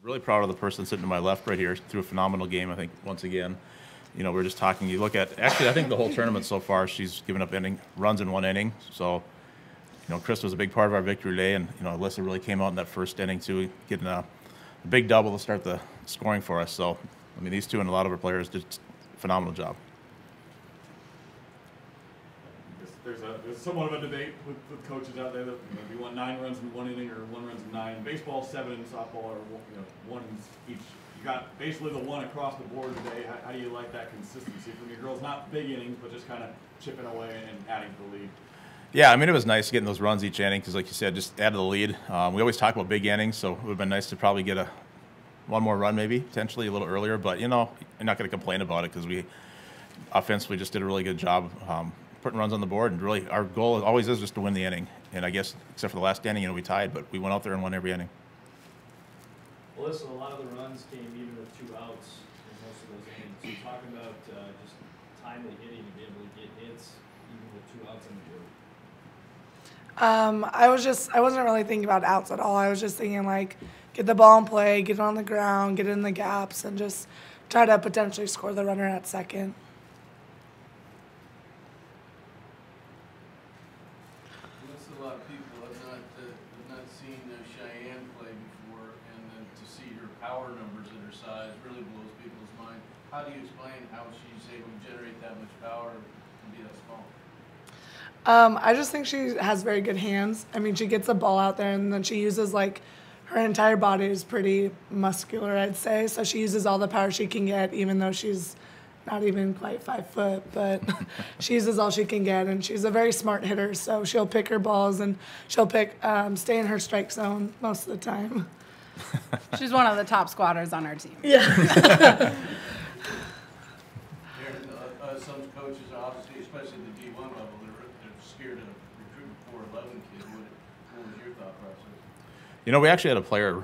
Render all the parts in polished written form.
Really proud of the person sitting to my left right here. Threw a phenomenal game, I think, once again. You know, we're just talking. You look at, actually, I think the whole tournament so far, she's given up runs in one inning. So, you know, Krista was a big part of our victory today, and, you know, Alyssa really came out in that first inning, too, getting a big double to start the scoring for us. So, I mean, these two and a lot of our players did a phenomenal job. There's somewhat of a debate with coaches out there that you want 9 runs in 1 inning or 1 runs in 9. Baseball 7, softball are 1 each. You got basically the 1 across the board today. How do you like that consistency from your girls? Not big innings, but just kind of chipping away and adding to the lead. Yeah, I mean, it was nice getting those runs each inning because, like you said, just add to the lead. We always talk about big innings, so it would have been nice to probably get one more run maybe, potentially a little earlier. But, you know, I'm not going to complain about it because we offensively just did a really good job putting runs on the board. And really our goal always is just to win the inning. And I guess, except for the last inning, you know, we tied, but we went out there and won every inning. Well, listen, a lot of the runs came even with 2 outs in most of those innings. So you're talking about just timely hitting and being able to get hits even with 2 outs on the board. I wasn't really thinking about outs at all. I was just thinking, like, get the ball in play, get it on the ground, get it in the gaps, and just try to potentially score the runner at second. A lot of people have not seen Cheyenne play before, and then to see her power numbers at her size really blows people's mind. How do you explain how she's able to generate that much power and be that small? I just think she has very good hands. I mean, she gets the ball out there, and then she uses, like, her entire body is pretty muscular, I'd say. So she uses all the power she can get, even though she's not even quite 5 foot, but she uses all she can get, and she's a very smart hitter, so she'll pick her balls, and she'll stay in her strike zone most of the time. She's one of the top squatters on our team. Yeah. Some coaches, obviously, especially the D1 level, they're scared to recruit a 4'11" kid. What was your thought process? You know, we actually had a player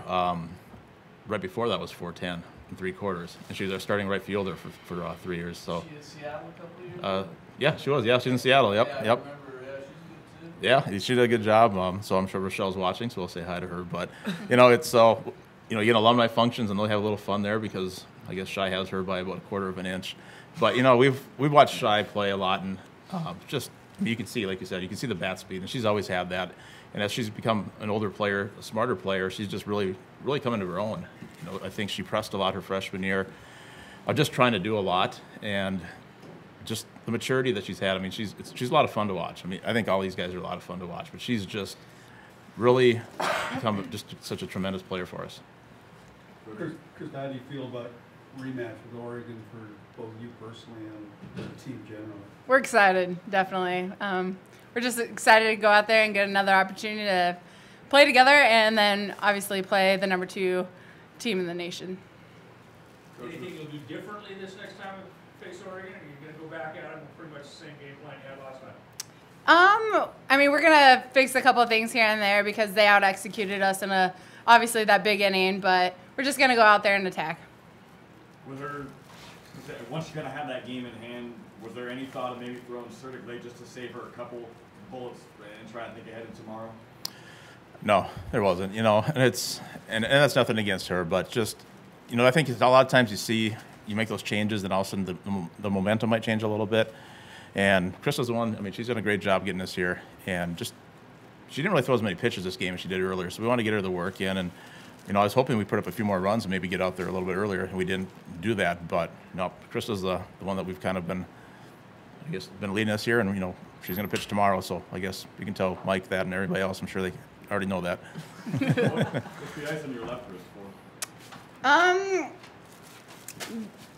right before that was 4'10" in 3/4, and she was our starting right fielder for 3 years. So. She in Seattle a couple of years ago? Yeah, she was. Yeah, she's in Seattle. Yep. Yeah, I yep. remember. Yeah, she did a good job. So I'm sure Rochelle's watching, so we'll say hi to her. But you know, it's you know, you get alumni functions and they'll have a little fun there because I guess Shy has her by about 1/4 of an inch. But you know, we've watched Shy play a lot, and just you can see, like you said, you can see the bat speed, and she's always had that. And as she's become an older player, a smarter player, she's just really coming to her own. You know, I think she pressed a lot her freshman year. I'm just trying to do a lot, and just the maturity that she's had. I mean, she's a lot of fun to watch. I mean, I think all these guys are a lot of fun to watch, but she's just really become just such a tremendous player for us. Krista, how do you feel about rematch with Oregon for both you personally and the team generally? We're excited, definitely. We're just excited to go out there and get another opportunity to play together and then obviously play the number 2 team in the nation. Anything you'll do differently this next time we face Oregon? Are you going to go back at them with pretty much the same game plan you had last time? I mean, we're going to fix a couple of things here and there because they out-executed us in obviously that big inning, but we're just going to go out there and attack. Once you kind of have that game in hand, was there any thought of maybe throwing Certic late just to save her a couple bullets and try to think ahead of tomorrow? No, there wasn't. You know, and that's nothing against her, but just, you know, I think a lot of times you make those changes, and all of a sudden the momentum might change a little bit. And Krista's the one. I mean, she's done a great job getting us here, and just she didn't really throw as many pitches this game as she did earlier. So we want to get her the work in, and you know, I was hoping we put up a few more runs and maybe get out there a little bit earlier, and we didn't do that. But no, Krista's the one that we've kind of been leading us here, and you know, she's going to pitch tomorrow. So I guess you can tell Mike that, and everybody else. I'm sure they already know that. What's the ice on your left wrist for?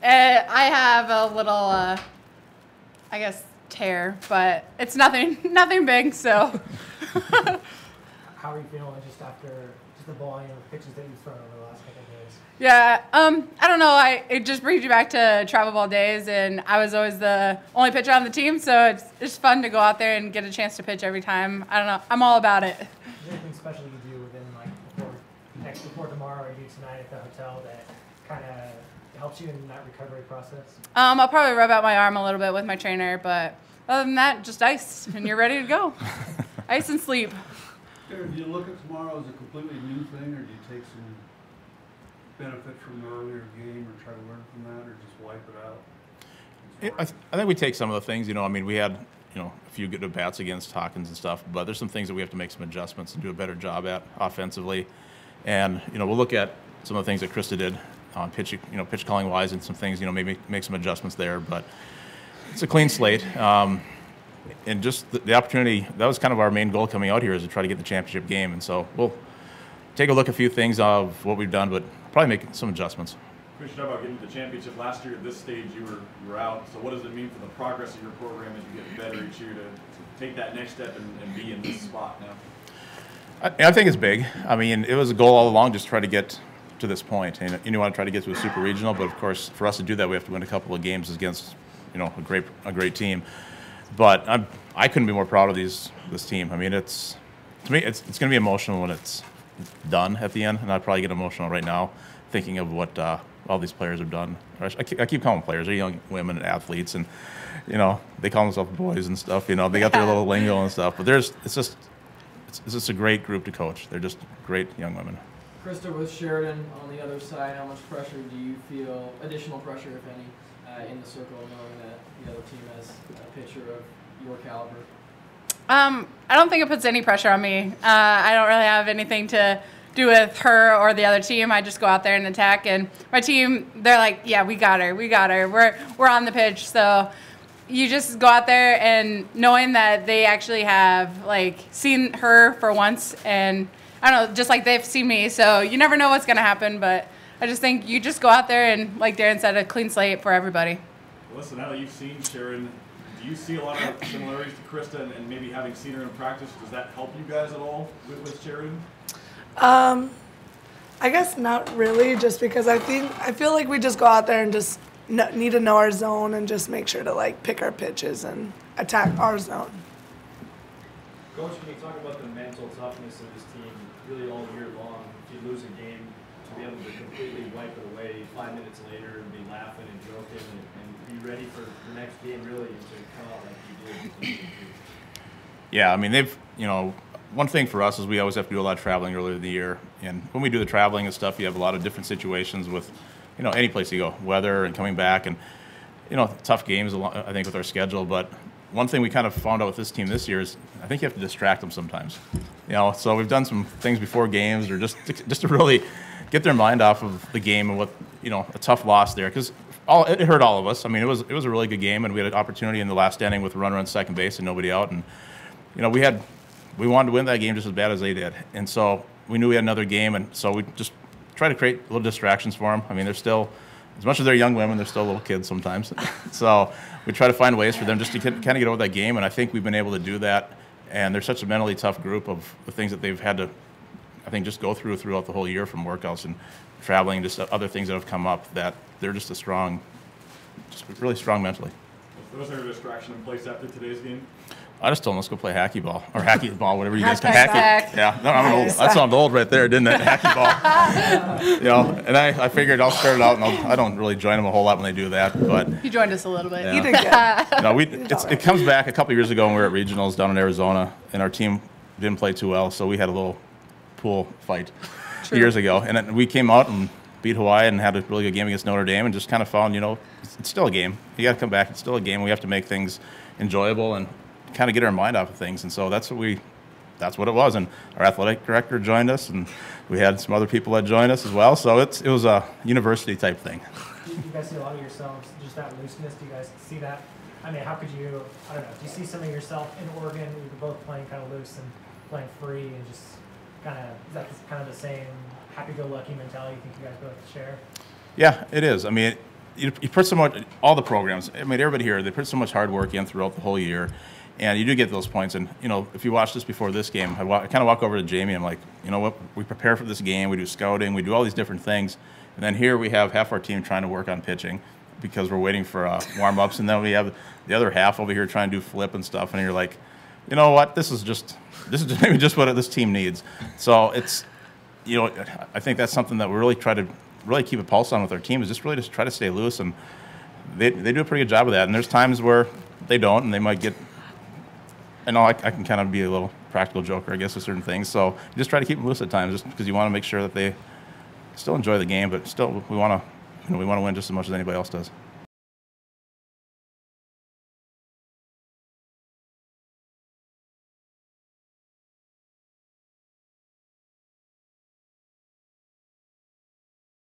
I have a little, I guess, tear, but it's nothing big. So. How are you feeling just after the volume of pitches that you've thrown over the last couple of days? Yeah, I don't know. It just brings you back to travel ball days, and I was always the only pitcher on the team, so it's fun to go out there and get a chance to pitch every time. I don't know. I'm all about it. Is there anything special you do within before tomorrow or you do tonight at the hotel that kind of helps you in that recovery process? I'll probably rub out my arm a little bit with my trainer, but other than that, just ice, and you're ready to go. Ice and sleep. Darren, do you look at tomorrow as a completely new thing, or do you take some benefit from the earlier game or try to learn from that or just wipe it out? I think we take some of the things, I mean, we had, a few good at-bats against Hawkins and stuff, but there's some things that we have to make some adjustments and do a better job at offensively. And, we'll look at some of the things that Krista did on pitch calling wise and some things, maybe make some adjustments there. But it's a clean slate. And just the opportunity, that was kind of our main goal coming out here, is to try to get the championship game. And so we'll take a look at a few things of what we've done, but probably make some adjustments. We should talk about getting to the championship. Last year at this stage you were out. So what does it mean for the progress of your program as you get better each year to take that next step and be in this spot now? I think it's big. I mean, it was a goal all along, just to try to get to this point. And you want to try to get to a super regional, but of course, for us to do that, we have to win a couple of games against, a great team. But I couldn't be more proud of this team. I mean, to me, it's going to be emotional when it's done at the end, and I'd probably get emotional right now thinking of what all these players have done. I keep calling them players. They're young women and athletes, and they call themselves boys and stuff. They got their little lingo and stuff. But it's just a great group to coach. They're just great young women. Krista, with Sheridan on the other side, how much pressure do you feel, additional pressure, if any, in the circle, knowing that the other team has a pitcher of your caliber? I don't think it puts any pressure on me. I don't really have anything to do with her or the other team. I just go out there and attack. And my team, they're like, yeah, we got her. We're on the pitch. So you just go out there and knowing that they actually have seen her for once, and I don't know, just like they've seen me. So you never know what's going to happen, but I just think you just go out there and, like Darren said, a clean slate for everybody. Listen, now that you've seen Sharon, do you see a lot of similarities to Krista, and maybe having seen her in practice, does that help you guys at all with Sharon? I guess not really, just because I feel like we just go out there and just need to know our zone and just make sure to pick our pitches and attack our zone. Coach, can you talk about the mental toughness of this team really all year long? If you lose a game, to be able to completely wipe it away 5 minutes later and be laughing and joking and be ready for the next game really to come out like you did. Yeah, I mean, one thing for us is we always have to do a lot of traveling earlier in the year. And when we do the traveling and stuff, you have a lot of different situations with, any place you go, weather and coming back and, tough games, I think, with our schedule. But one thing we kind of found out with this team this year is I think you have to distract them sometimes. So we've done some things before games or just to really get their mind off of the game and what, a tough loss there. Because it hurt all of us. I mean, it was a really good game, and we had an opportunity in the last inning with a runner on second base and nobody out. And, we wanted to win that game just as bad as they did. And so we knew we had another game, and so we just tried to create little distractions for them. I mean, they're still, as much as they're young women, they're still little kids sometimes. So we try to find ways for them just to kind of get over that game, and I think we've been able to do that. And they're such a mentally tough group of the things that they've had to, I think, just go throughout the whole year, from workouts and traveling and just other things that have come up, that they're just really strong mentally. Was there a distraction in place after today's game? I just told them, let's go play hacky ball, or hacky ball, whatever you guys can. Hacky. Yeah, no, I'm old. That sounded old right there, didn't it? Hacky ball. And I figured I'll start it out, and I don't really join them a whole lot when they do that, but You joined us a little bit. Yeah. You did good. It comes back a couple years ago when we were at regionals down in Arizona, and our team didn't play too well, so we had a little pool fight years ago, and then we came out and beat Hawaii and had a really good game against Notre Dame, and just kind of found, it's still a game. You got to come back. It's still a game. We have to make things enjoyable and kind of get our mind off of things. And so that's what it was. And our athletic director joined us, and we had some other people that joined us as well. So it was a university type thing. Do you guys see a lot of yourselves, just that looseness? Do you guys see that? I mean, how could you, I don't know, do you see some of yourself in Oregon, you were both playing kind of loose and playing free, and just kind of, is that kind of the same happy-go-lucky mentality you think you guys both share? Yeah, it is. I mean, you put so much, all the programs, I mean, everybody here, they put so much hard work in throughout the whole year. And you do get those points. And, if you watch this before this game, I kind of walk over to Jamie. I'm like, you know what? We prepare for this game. We do scouting. We do all these different things. And then here we have half our team trying to work on pitching because we're waiting for warm-ups. And then we have the other half over here trying to do flip and stuff. And you're like, you know what? This is maybe just what this team needs. So it's, I think that's something that we really try to keep a pulse on with our team, is just really just try to stay loose. And they do a pretty good job of that. And there's times where they don't, and they might get, I can kind of be a little practical joker, I guess, with certain things. So you just try to keep them loose at times, just because you want to make sure that still enjoy the game, but still we want to win just as much as anybody else does.